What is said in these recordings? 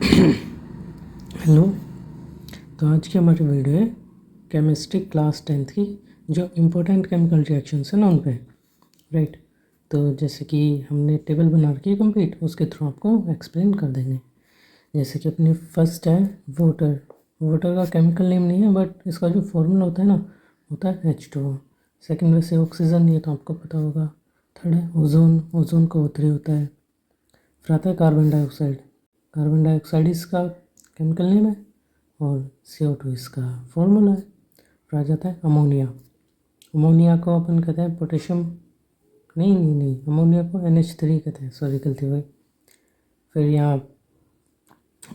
Hello. तो आज की हमारी वीडियो है केमिस्ट्री क्लास 10th की, जो इम्पोर्टेंट केमिकल रिएक्शंस हैं ना उन पे, राइट। तो जैसे कि हमने टेबल बना रखी है कंप्लीट, उसके थ्रू आपको एक्सप्लेन कर देंगे। जैसे कि अपनी फर्स्ट है वाटर। वाटर का केमिकल नेम नहीं है, बट इसका जो फॉर्मूला होता है ना, होता है H2O। सेकेंड वैसे ऑक्सीजन, ये तो आपको पता होगा। थर्ड है ओजोन, ओजोन का O3 होता है। फिर आता है कार्बन डाइऑक्साइड। कार्बन डाइऑक्साइड इसका केमिकल नेम है और CO2 इसका फॉर्मूला है। फिर आ जाता है अमोनिया। अमोनिया को अपन कहते हैं पोटेशियम, नहीं, अमोनिया को NH3 कहते हैं, सॉरी गलती हुई। फिर यहाँ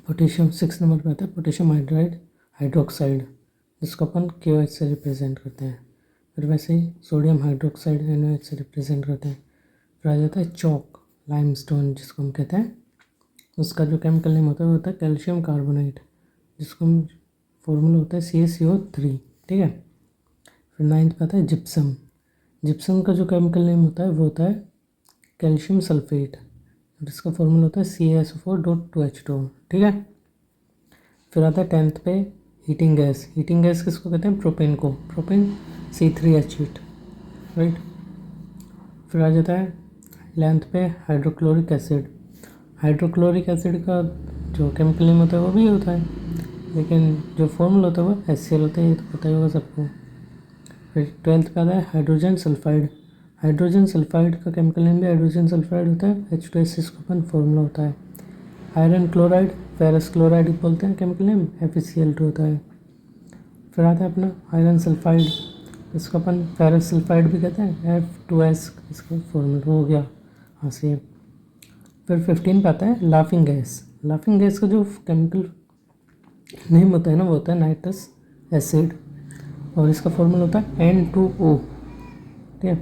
पोटेशियम 6 नंबर पे आता है पोटेशियम हाइड्रोक्साइड, जिसको अपन KOH से रिप्रेजेंट करते हैं। फिर वैसे ही सोडियम हाइड्रोक्साइड NaOH से रिप्रेजेंट करते हैं। फिर आ जाता है चौक, लाइमस्टोन जिसको हम कहते हैं। उसका जो केमिकल नेम होता है वो होता है कैल्शियम कार्बोनेट, जिसको हम फॉर्मूला होता है CaCO3, ठीक है। फिर 9th पे आता है जिप्सम। जिप्सम का जो केमिकल नेम होता है वो होता है कैल्शियम सल्फेट, जिसका फॉर्मूला होता है CaSO4.2H2O, ठीक है। फिर आता है 10th पे हीटिंग गैस। हीटिंग गैस किसको कहते हैं? प्रोपेन को, प्रोपेन C3H8, राइट। फिर आ जाता है 11th पे हाइड्रोक्लोरिक एसिड। हाइड्रोक्लोरिक एसिड का जो केमिकल नेम होता है वो भी होता है, लेकिन जो फॉर्मूला होता है वो HCl होता है, ये तो पता ही होगा सबको। फिर 12th का आता है हाइड्रोजन सल्फाइड। हाइड्रोजन सल्फाइड का केमिकल नेम भी हाइड्रोजन सल्फाइड होता है, H2S इसका अपन फॉर्मूला होता है। आयरन क्लोराइड, फेरस क्लोराइड बोलते हैं, केमिकल नेम FeCl2 होता है। फिर आता है अपना आयरन सल्फाइड, इसको अपन फेरस सल्फाइड भी कहते हैं, F2S इसका फॉर्मूला हो गया। हाँ से फिर 15 पे आता है लाफिंग गैस। लाफिंग गैस का जो केमिकल नेम होता है ना वो होता है नाइट्रस एसिड, और इसका फॉर्मूला होता है N2O, ठीक है।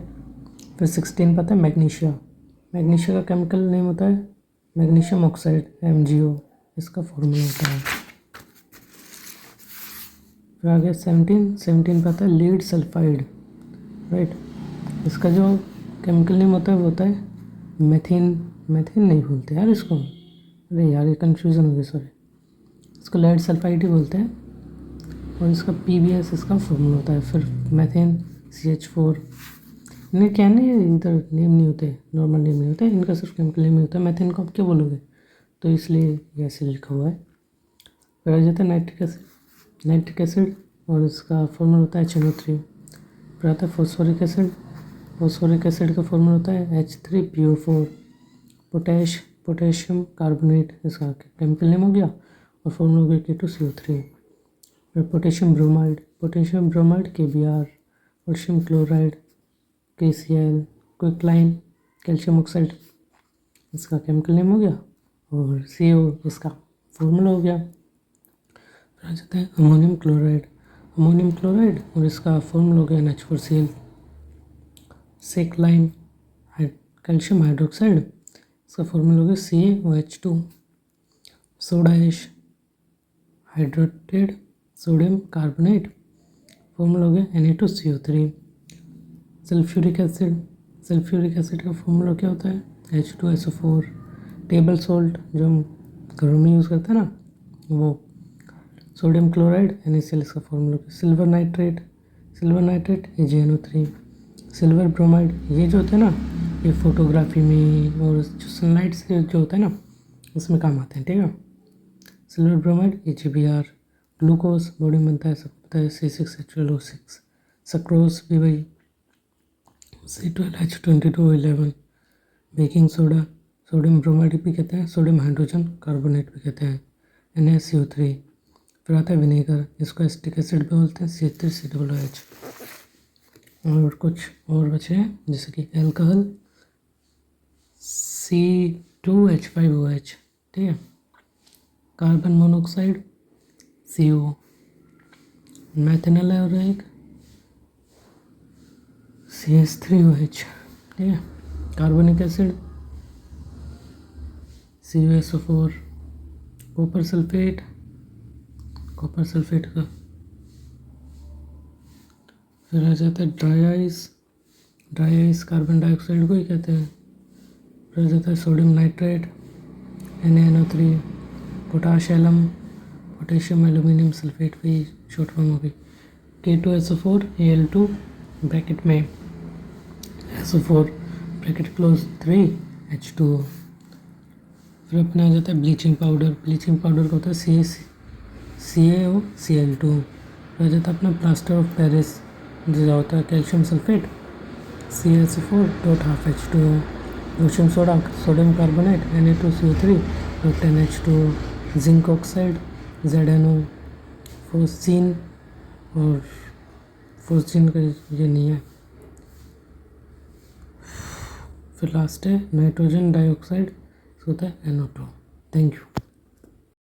फिर 16 पे आता है मैग्नीशिया। मैग्नीशिया का केमिकल नेम होता है मैग्नीशियम ऑक्साइड MgO, इसका फॉर्मूला होता है। फिर आगे 17 पे आता है लीड सल्फाइड, राइट। इसका जो केमिकल नेम होता है वो होता है मेथिन नहीं बोलते यार इसको, अरे यार ये कन्फ्यूज़न हो गई, सॉरी। इसको लेड सल्फाइड ही बोलते हैं, और इसका PbS इसका फॉर्मूला होता है। फिर मेथिन CH4, इन्हें क्या नहीं, इधर नेम नहीं होते, नॉर्मल नेम नहीं होते, इनका सिर्फ केमिकल नेम ही होता है। मेथिन को आप क्या बोलोगे, तो इसलिए ये ऐसे लिखा हुआ है। फिर आ जाता है नाइट्रिक एसिड, और इसका फॉर्मूला होता है HNO3। फिर आता है फॉस्फोरिक एसिड। फॉस्फोरिक एसिड का फॉर्मूला होता है H3PO4। पोटेशियम कार्बोनेट इसका केमिकल नेम हो गया, और फॉर्मूला हो गया K2CO3। फिर potassium bromide KBr। Potassium chloride KCl। Quicklime calcium oxide, इसका केमिकल नेम हो गया, और CO इसका फॉर्मूला हो गया। फिर आ जाता है अमोनियम क्लोराइड, और इसका फॉर्मूला हो गया NH4Cl। सेकलाइन कैल्शियम हाइड्रोक्साइड, इसका फॉर्मूला हो गया CaOH2। Soda ash hydrated sodium carbonate, formula हो गया Na2CO3। सल्फ्यूरिक एसिड का फॉर्मूला क्या होता है? H2SO4। टेबल सॉल्ट जो हम घरों में यूज़ करते हैं ना, वो सोडियम क्लोराइड NaCl, इसका formula. Silver nitrate AgNO3। Silver bromide, ये जो होते हैं ना, ये फोटोग्राफी में और जो सनलाइट से जो होता है ना, उसमें काम आते हैं, ठीक है। Silver bromide AgBr। Glucose body में बनता है, सब पता है, C6H12O6। सक्रोज भी वही, C12H22O11। Baking soda, sodium bromide भी कहते हैं, सोडियम हाइड्रोजन कार्बोनेट भी कहते हैं, NaCO3। फिर आता है विनेगर, इसको एसिटिक एसिड भी बोलते हैं, C3COOH। और कुछ और बचे हैं, जैसे कि एल्कोहल C2H5OH, ठीक है। Carbon monoxide CO। मैथेनॉल है और एक CH3OH, ठीक है। Carbonic acid CuSO4। Copper sulphate का। फिर आ जाता है ड्राई आइस कार्बन डाइऑक्साइड को ही कहते हैं। फिर आ जाता है sodium nitrate NaNO3। Potash alum, potassium aluminium sulphate भी शॉर्ट फॉर्म होगी। K2SO4 Al2 ब्रैकेट में SO4 ब्रैकेट क्लोज 3 H2O। फिर अपने आ जाता है ब्लीचिंग पाउडर। ब्लीचिंग पाउडर का होता है CaOCl2। फिर आ जाता है अपना प्लास्टर ऑफ पेरिस जिसका होता है calcium sulphate CaSO4.12H2O। Lotion soda sodium carbonate Na2CO3 10H2O। Zinc oxide ZnO। Phosgene और फोस्जीन का ये नहीं है। फिर लास्ट है नाइट्रोजन डाइऑक्साइड होता है NO2। Thank you.